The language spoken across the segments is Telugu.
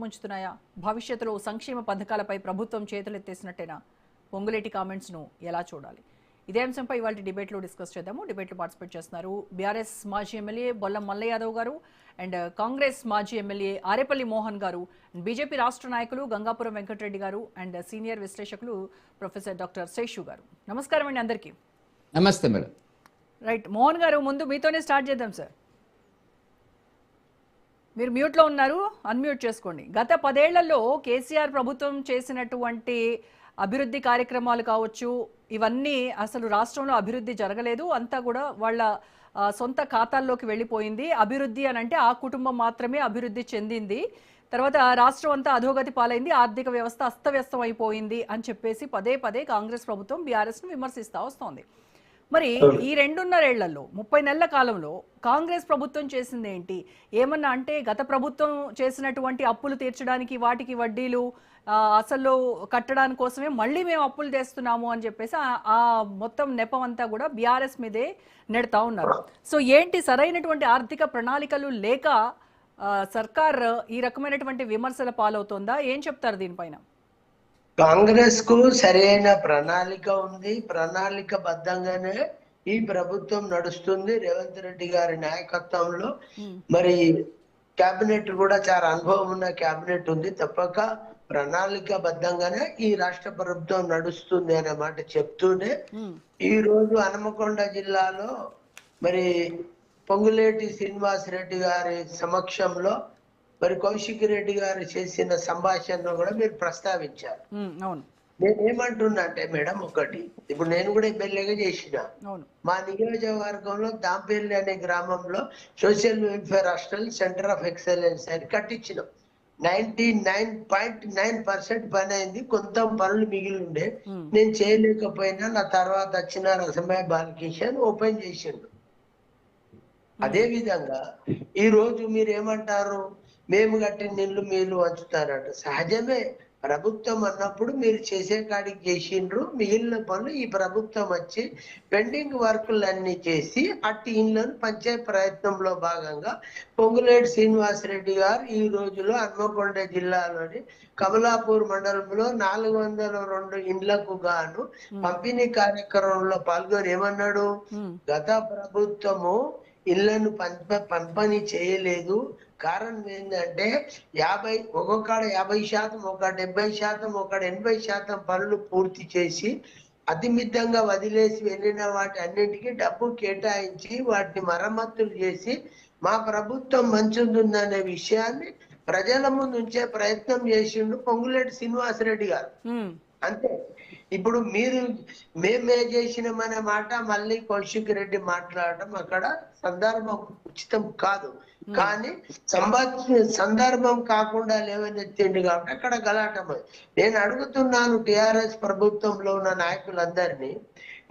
ముంచుతున్నాయా? భవిష్యత్తులో సంక్షేమ పథకాలపై ప్రభుత్వం చేతులెత్తేసినట్టేనా? పొంగులేటి కామెంట్స్ను ఎలా చూడాలి? ఇదే అంశంపై ఇవాళ డిబేట్లో డిస్కస్ చేద్దాము. డిబేట్లో పార్టిసిపేట్ చేస్తున్నారు బీఆర్ఎస్ మాజీ ఎమ్మెల్యే బొల్లం మల్ల యాదవ్ గారు అండ్ కాంగ్రెస్ మాజీ ఎమ్మెల్యే ఆరేపల్లి మోహన్ గారు, బీజేపీ రాష్ట్ర నాయకులు గంగాపురం వెంకటరెడ్డి గారు అండ్ సీనియర్ విశ్లేషకులు ప్రొఫెసర్ డాక్టర్ శేషు గారు. నమస్కారం అండి అందరికీ. నమస్తే మేడం. రైట్, మోహన్ గారు ముందు మీతోనే స్టార్ట్ చేద్దాం సార్. మీరు మ్యూట్లో ఉన్నారు, అన్మ్యూట్ చేసుకోండి. గత 10 ఏళ్లలో కేసీఆర్ ప్రభుత్వం చేసినటువంటి అభివృద్ధి కార్యక్రమాలు కావచ్చు, ఇవన్నీ అసలు రాష్ట్రంలో అభివృద్ధి జరగలేదు, అంతా కూడా వాళ్ళ సొంత ఖాతాల్లోకి వెళ్ళిపోయింది. అభివృద్ధి అని అంటే ఆ కుటుంబం మాత్రమే అభివృద్ధి చెందింది, తర్వాత రాష్ట్రం అంతా అధోగతి పాలైంది, ఆర్థిక వ్యవస్థ అస్తవ్యస్తం అయిపోయింది అని చెప్పేసి పదే పదే కాంగ్రెస్ ప్రభుత్వం బీఆర్ఎస్ను విమర్శిస్తూ వస్తోంది. మరి ఈ 2.5 ఏళ్లలో 30 నెలల కాలంలో కాంగ్రెస్ ప్రభుత్వం చేసింది ఏంటి? ఏమన్నా అంటే గత ప్రభుత్వం చేసినటువంటి అప్పులు తీర్చడానికి వాటికి వడ్డీలు అసలు కట్టడానికి కోసమే మళ్ళీ మేము అప్పులు తెస్తున్నాము అని చెప్పేసి ఆ మొత్తం నెపం అంతా కూడా బీఆర్ఎస్ మీదే నెడతా ఉన్నారు. సో ఏంటి సరైనటువంటి ఆర్థిక ప్రణాళికలు లేక సర్కార్ ఈ రకమైనటువంటి విమర్శల పాలవుతోందా? ఏం చెప్తారు దీనిపైన? కాంగ్రెస్ కు సరైన ప్రణాళిక ఉంది. ప్రణాళిక బద్ధంగానే ఈ ప్రభుత్వం నడుస్తుంది. రేవంత్ రెడ్డి గారి నాయకత్వంలో మరి కేబినెట్ కూడా చాలా అనుభవం ఉన్న కేబినెట్ ఉంది. తప్పక ప్రణాళిక బద్ధంగానే ఈ రాష్ట్ర ప్రభుత్వం నడుస్తుంది అనే మాట చెప్తూనే ఈ రోజు హనుమకొండ జిల్లాలో మరి పొంగులేటి శ్రీనివాస్ రెడ్డి గారి సమక్షంలో మరి కౌశిక్ రెడ్డి గారు చేసిన సంభాషణను కూడా మీరు ప్రస్తావించారు. నేనేమంటున్నా అంటే మేడం, ఒకటి ఇప్పుడు నేను కూడా ఎమ్మెల్యేగా చేసిన మా నియోజకవర్గంలో దాంపల్లి అనే గ్రామంలో social welfare hostel centre of excellence అని కట్టించినాం. 99.9% పని అయింది. కొంత పనులు మిగిలి ఉండే, నేను చేయలేకపోయినా నా తర్వాత వచ్చిన రసమయ బాలకిషన్ ఓపెన్ చేసిండు. అదే విధంగా ఈ రోజు మీరు ఏమంటారు, మేము కట్టిన ఇల్లు మీరు వంచుతారట. సహజమే, ప్రభుత్వం అన్నప్పుడు మీరు చేసే కాడికి చేసిండ్రు, మిగిలిన పనులు ఈ ప్రభుత్వం వచ్చి పెండింగ్ వర్కులన్నీ చేసి అట్టి ఇళ్లను పంచే ప్రయత్నంలో భాగంగా పొంగులేటి శ్రీనివాస్ రెడ్డి గారు ఈ రోజులో హన్మకొండ జిల్లాలోని కమలాపూర్ మండలంలో 402 ఇండ్లకు గాను పంపిణీ కార్యక్రమంలో పాల్గొని ఏమన్నాడు, గత ప్రభుత్వము ఇళ్లను పంపిణీ చేయలేదు. కారణం ఏంటంటే 50 ఒక్కొక్కడ 50%, ఒక 70%, ఒక 80% పనులు పూర్తి చేసి అతిమితంగా వదిలేసి వెళ్ళిన వాటి అన్నింటికి డబ్బు కేటాయించి వాటిని మరమ్మతులు చేసి మా ప్రభుత్వం మంచిదనే విషయాన్ని ప్రజల ముందు ఉంచే ప్రయత్నం చేసిండు పొంగులేటి శ్రీనివాస్ రెడ్డి గారు. అంతే. ఇప్పుడు మీరు మేమే చేసినామనే మాట మళ్ళీ కౌశిక్ రెడ్డి మాట్లాడటం అక్కడ సందర్భం ఉచితం కాదు. కానీ సందర్భం కాకుండా లేవనెత్తిండు కాబట్టి అక్కడ గలాటం. నేను అడుగుతున్నాను టిఆర్ఎస్ ప్రభుత్వంలో ఉన్న నాయకులందరినీ,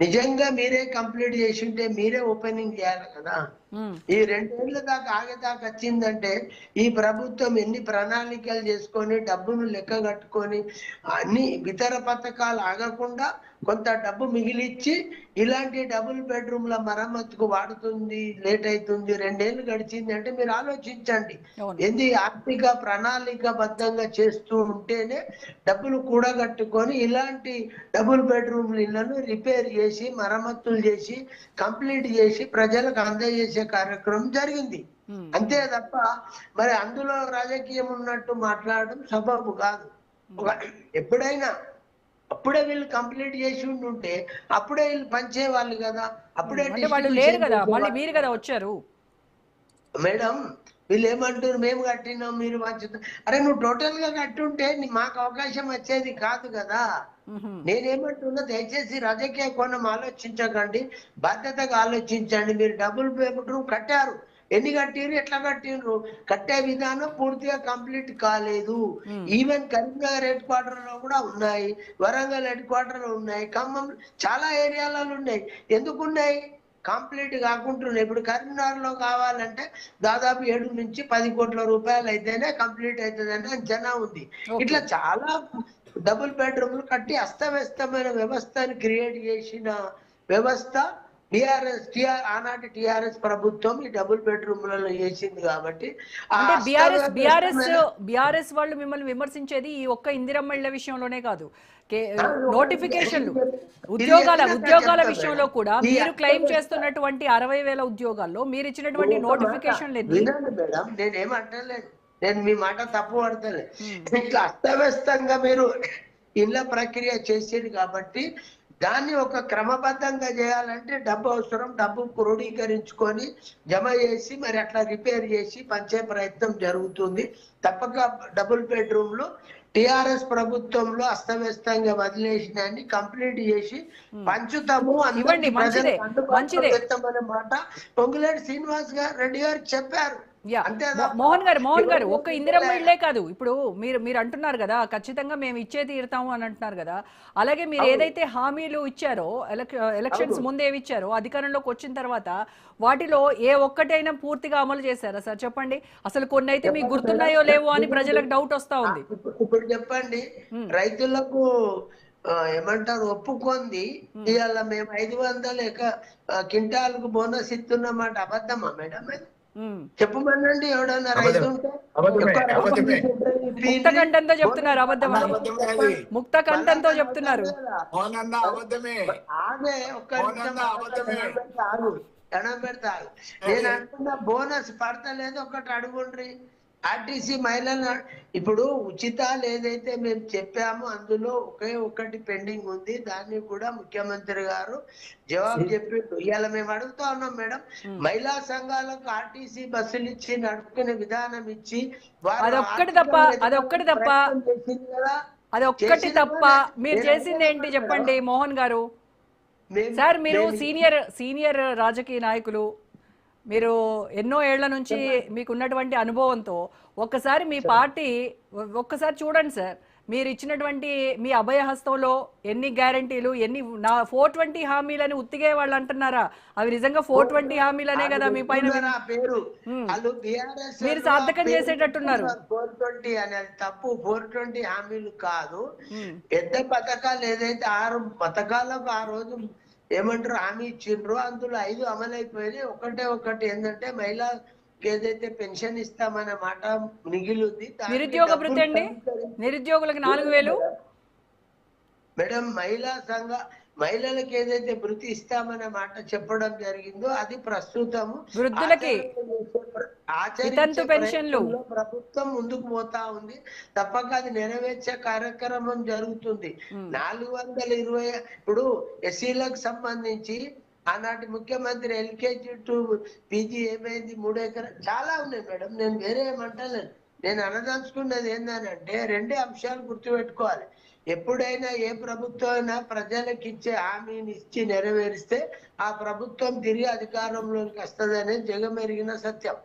నిజంగా మీరే కంప్లీట్ చేసి ఉంటే మీరే ఓపెనింగ్ చేయాలి కదా. ఈ 2 ఏళ్ల దాకా ఆగేదాకా వచ్చిందంటే ఈ ప్రభుత్వం ఎన్ని ప్రణాళికలు చేసుకొని డబ్బును లెక్క కట్టుకొని అన్ని ఇతర పథకాలు ఆగకుండా కొంత డబ్బు మిగిలిచ్చి ఇలాంటి డబుల్ బెడ్రూమ్ల మరమ్మతుకు వాడుతుంది, లేట్ అవుతుంది. 2 ఏళ్ళు గడిచింది అంటే మీరు ఆలోచించండి. ఏంది ఆర్థిక ప్రణాళిక బద్ధంగా చేస్తూ ఉంటేనే డబ్బులు కూడగట్టుకొని ఇలాంటి డబుల్ బెడ్రూమ్ల ఇళ్లను రిపేర్ చేసి మరమ్మతులు చేసి కంప్లీట్ చేసి ప్రజలకు అందజేసే కార్యక్రమం జరిగింది. అంతే తప్ప మరి అందులో రాజకీయం ఉన్నట్టు మాట్లాడడం సబబు కాదు. ఎప్పుడైనా అప్పుడే వీళ్ళు కంప్లీట్ చేసి ఉంటుంటే అప్పుడే వీళ్ళు పంచేవాళ్ళు కదా. అప్పుడే వచ్చారు మేడం. వీళ్ళు ఏమంటారు, మేము కట్టినాం మీరు పంచుతాం. అరే నువ్వు టోటల్ గా కట్టుంటే మాకు అవకాశం వచ్చేది కాదు కదా. నేనేమంటున్నా, దయచేసి రాజకీయ కోణం ఆలోచించకండి, బాధ్యతగా ఆలోచించండి. మీరు డబుల్ బెడ్రూమ్ కట్టారు, ఎన్ని కట్టిరు, ఎట్లా కట్టిండ్రు, కట్టే విధానం పూర్తిగా కంప్లీట్ కాలేదు. ఈవెన్ కరీంనగర్ హెడ్ క్వార్టర్ లో కూడా ఉన్నాయి, వరంగల్ హెడ్ క్వార్టర్ లో ఉన్నాయి, ఖమ్మం చాలా ఏరియాలలో ఉన్నాయి. ఎందుకు ఉన్నాయి? కంప్లీట్ కాకుంటున్నాయి. ఇప్పుడు కరీంనగర్ లో కావాలంటే దాదాపు 7 నుంచి 10 కోట్ల రూపాయలు అయితేనే కంప్లీట్ అవుతుందని అంచనా ఉంది. ఇట్లా చాలా డబుల్ బెడ్రూమ్లు కట్టి అస్తవ్యస్తమైన వ్యవస్థని క్రియేట్ చేసిన వ్యవస్థ ఆనాటి టిఆర్ఎస్ ప్రభుత్వం ఈ డబుల్ బెడ్రూమ్లలో చేసింది కాబట్టి ఆ అంటే అస్తవ్యస్తమైన బిఆర్ఎస్ వాళ్ళు మిమ్మల్ని విమర్శించేది ఈ ఒక్క ఇందిరమ్మ ఇళ్ల విషయంలోనే కాదు, ఇది నోటిఫికేషన్లు ఇది ఉద్యోగాల చెప్పినాక చెప్తా విషయంలో మేడం. కూడా ఈ మీరు క్లెయిమ్ అస్తవ్యస్త చేస్తున్నటువంటి 60,000 ఉద్యోగాల్లో మీరు ఇచ్చినటువంటి ఒక మాట నోటిఫికేషన్లు ఎన్ని? వినండి మేడం, నేనేమంటలేదు, నేను మీ మాట తప్పు పడతలేదు. ఇట్లా అస్తవ్యస్తంగా మీరు ఇళ్ళ ప్రక్రియ చేసేది కాబట్టి దాన్ని ఒక క్రమబద్ధంగా చేయాలంటే డబ్బు అవసరం, డబ్బు క్రోడీకరించుకొని జమ చేసి మరి అట్లా రిపేర్ చేసి పంచే ప్రయత్నం జరుగుతుంది. తప్పక డబుల్ బెడ్రూమ్లు టిఆర్ఎస్ ప్రభుత్వంలో అస్తవ్యస్తంగా వదిలేసినాన్ని కంప్లీట్ చేసి పంచుతాము, ఇవ్వండి, అందరికీ మంచిదే, ప్రజలకు అందుబాటులో మంచిదే. పెడతామనే మాట పొంగులేటి శ్రీనివాస్ రెడ్డి గారు చెప్పారు. యా, అంతే మోహన్ గారు ఒక్క ఇందిరమ్మ ఇళ్లే కాదు, ఇప్పుడు మీరు అంటున్నారు కదా ఖచ్చితంగా మేము ఇచ్చే తీరుతాము అని అంటున్నారు కదా, అలాగే మీరు ఏదైతే హామీలు ఇచ్చారో ఎలక్షన్స్ ముందు ఏవి ఇచ్చారో అధికారంలోకి వచ్చిన తర్వాత వాటిలో ఏ ఒక్కటైనా పూర్తిగా అమలు చేశారా సార్? చెప్పండి, అసలు కొన్ని అయితే మీకు గుర్తున్నాయో లేవో అని ప్రజలకు డౌట్ వస్తా ఉంది. ఇప్పుడు చెప్పండి, రైతులకు ఏమంటారు ఒప్పుకుంది ఇవాళ మేము 500 క్వింటాలకు బోనస్ ఇస్తున్నమాట అబద్ధమా మేడం? చెప్పమనండి, ఎవడన్నా రైతు ఉంటే ముక్త కంఠంతో చెప్తున్నారు అబద్ధం అని, ముక్త కంఠంతో చెప్తున్నారు. ఆమె ఒక్క దండం పెడతారు. నేను అంటున్న బోనస్ పడతలేదు, ఒకటి అడుగుండ్రి. ఆర్టీసీ మహిళలు ఇప్పుడు ఉచితాలు ఏదైతే మేము చెప్పామో అందులో ఒకే ఒకటి పెండింగ్ ఉంది, దాన్ని కూడా ముఖ్యమంత్రి గారు జవాబు చెప్పిండు. ఇవాళ మేము అడుగుతా ఉన్నాం మేడం, మహిళా సంఘాలకు ఆర్టీసీ బస్సులు ఇచ్చి నడుపుకునే విధానం ఇచ్చి అదొక్కటి తప్ప మీరు చేసింది ఏంటి చెప్పండి మోహన్ గారు? సార్ మీరు సీనియర్ రాజకీయ నాయకులు, మీరు ఎన్నో ఏళ్ల నుంచి మీకు ఉన్నటువంటి అనుభవంతో ఒక్కసారి మీ పార్టీ ఒక్కసారి చూడండి సార్, మీరు ఇచ్చినటువంటి మీ అభయహస్తంలో ఎన్ని గ్యారంటీలు, ఎన్ని 420 హామీలని ఉత్తిగే వాళ్ళు అంటున్నారా? అవి నిజంగా 420 హామీలనే కదా మీ పైన మీరు సార్థకం చేసేటట్టున్నారు. 420 అనేది తప్పు, 420 హామీలు కాదు. పెద్ద పథకాలు ఏదైతే 6 పథకాలకు ఆ రోజు ఏమంటారు హామీ ఇచ్చిండ్రు, అందులో 5 అమలైపోయినాయి. ఒకటి ఏంటంటే మహిళకి ఏదైతే పెన్షన్ ఇస్తామనే మాట మిగిలింది. నిరుద్యోగ భృతి అండి, నిరుద్యోగులకు 4,000 మేడం. మహిళలకు ఏదైతే భృతి ఇస్తామనే మాట చెప్పడం జరిగిందో అది ప్రస్తుతం వృద్ధులకి పెన్షన్లు ప్రభుత్వం ముందుకు పోతా ఉంది. తప్పక అది నెరవేర్చే కార్యక్రమం జరుగుతుంది. 420 ఇప్పుడు ఎస్సీలకు సంబంధించి ఆనాటి ముఖ్యమంత్రి ఎల్కేజీ టు పీజీ ఏమైంది 3 ఎకరాలు చాలా ఉన్నాయి మేడం. నేను వేరే ఏమంటలేను. నేను అనదలుచుకున్నది ఏంటంటే 2 అంశాలు గుర్తుపెట్టుకోవాలి. ఎప్పుడైనా ఏ ప్రభుత్వం అయినా ప్రజలకు ఇచ్చే హామీని ఇచ్చి నెరవేరిస్తే ఆ ప్రభుత్వం తిరిగి అధికారంలోకి వస్తుంది అనేది జగమెరిగిన సత్యం.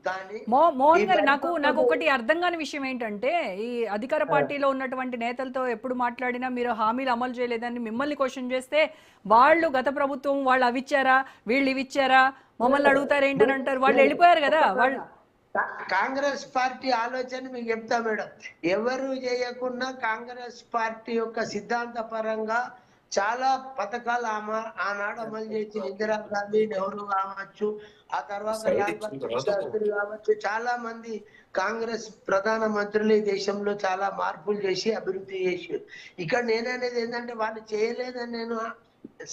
కానీ మోహన్ గారు నాకు ఒకటి అర్థం కాని విషయం ఏంటంటే, ఈ అధికార పార్టీలో ఉన్నటువంటి నేతలతో ఎప్పుడు మాట్లాడినా మీరు హామీలు అమలు చేయలేదని మిమ్మల్ని క్వశ్చన్ చేస్తే వాళ్ళు గత ప్రభుత్వం వాళ్ళు అవి ఇచ్చారా, వీళ్ళు ఇవి ఇచ్చారా, మమ్మల్ని అడుగుతారు ఏంటని అంటారు. వాళ్ళు వెళ్ళిపోయారు కదా. వాళ్ళు కాంగ్రెస్ పార్టీ ఆలోచన మీకు చెప్తా మేడం, ఎవరు చేయకున్నా కాంగ్రెస్ పార్టీ యొక్క సిద్ధాంత పరంగా చాలా పథకాలు ఆనాడు అమలు చేసి ఇందిరాగాంధీ, నెహ్రూ కావచ్చు, ఆ తర్వాత కావచ్చు, చాలా మంది కాంగ్రెస్ ప్రధాన మంత్రులు ఈ దేశంలో చాలా మార్పులు చేసి అభివృద్ధి చేసి. ఇక్కడ నేననేది ఏంటంటే వాళ్ళు చేయలేదని నేను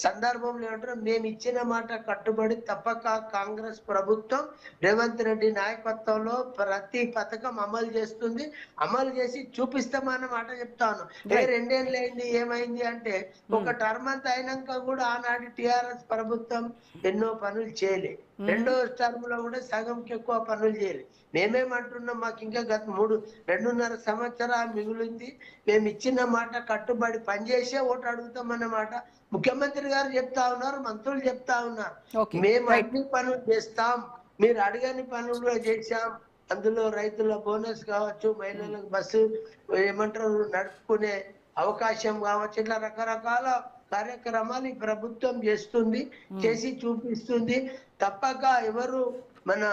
సందర్భంలో ఏమంటారు, మేము ఇచ్చిన మాట కట్టుబడి తప్పక కాంగ్రెస్ ప్రభుత్వం రేవంత్ రెడ్డి నాయకత్వంలో ప్రతి పథకం అమలు చేస్తుంది, అమలు చేసి చూపిస్తామన్న మాట చెప్తాను. 2 ఏళ్ళు అయింది, ఏమైంది అంటే ఒక టర్మ్ అంతా అయినాక కూడా ఆనాటి టిఆర్ఎస్ ప్రభుత్వం ఎన్నో పనులు చేయలే. 2వ టర్మ్ లో కూడా సగంకి ఎక్కువ పనులు చేయలే. మేమేమంటున్నాం, మాకు ఇంకా గత 2.5 సంవత్సరాలు మిగిలింది, మేము ఇచ్చిన మాట కట్టుబడి పనిచేసే ఓటు అడుగుతామన్నమాట ముఖ్యమంత్రి గారు చెప్తా ఉన్నారు, మంత్రులు చెప్తా ఉన్నారు. మేము అన్ని పనులు చేస్తాం, మీరు అడగని పనులు కూడా చేశాం. అందులో రైతుల బోనస్ కావచ్చు, మహిళలకు బస్సు ఏమంటారు నడుపుకునే అవకాశం కావచ్చు, ఇట్లా రకరకాల కార్యక్రమాలు ఈ ప్రభుత్వం చేస్తుంది, చేసి చూపిస్తుంది. తప్పక ఎవరు మన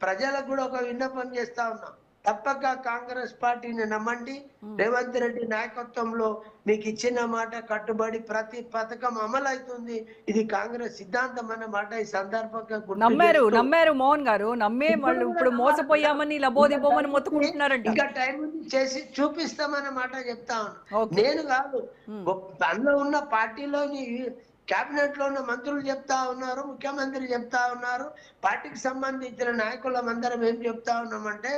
ప్రజలకు కూడా ఒక విన్నపం చేస్తా ఉన్నాం, తప్పక కాంగ్రెస్ పార్టీని నమ్మండి. రేవంత్ రెడ్డి నాయకత్వంలో మీకు ఇచ్చిన మాట కట్టుబడి ప్రతి పథకం అమలు అవుతుంది. ఇది కాంగ్రెస్ సిద్ధాంతం అన్న మాట ఈ సందర్భంగా గుర్తు నమ్మారు చేస్తూ నమ్మారు మోహన్ గారు, నమ్మే వాళ్ళు ఇప్పుడు మోసపోయామని లబోదిబోమని మొత్తుకుంటున్నారంట. ఇంకా టైం ఉంది, చేసి చూపిస్తామన్న మాట చెప్తా ఉన్నా. ఓకే. నేను కాదు, అందులో ఉన్న పార్టీలోని కేబినెట్ లో ఉన్న మంత్రులు చెప్తా ఉన్నారు, ముఖ్యమంత్రి చెప్తా ఉన్నారు, పార్టీకి సంబంధించిన నాయకులం అందరం ఏం చెప్తా ఉన్నామంటే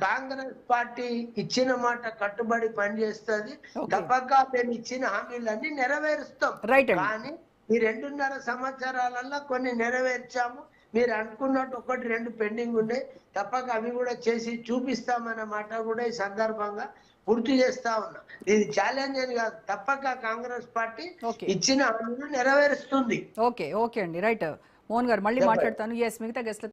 కాంగ్రెస్ పార్టీ ఇచ్చిన మాట కట్టుబడి పనిచేస్తుంది. ఓకే. తప్పక మేము ఇచ్చిన హామీలన్నీ నెరవేరుస్తాం. రైట్ అండి. కానీ ఈ 2.5 సంవత్సరాలలో కొన్ని నెరవేర్చాము. మీరు అనుకున్నట్టు 1-2 పెండింగ్ ఉన్నాయి. తప్పక అవి కూడా చేసి చూపిస్తామన్న మాట కూడా ఈ సందర్భంగా గుర్తు చేస్తా ఉన్నా. ఇది ఛాలెంజ్ అని కాదు, తప్పక కాంగ్రెస్ పార్టీ ఓకే. ఇచ్చిన హామీలు నెరవేరుస్తుంది. ఓకే ఓకే అండి, రైట్. మోహన్ గారు మళ్ళీ మాట్లాడతాను. ఎస్, మిగతా గెస్ట్ల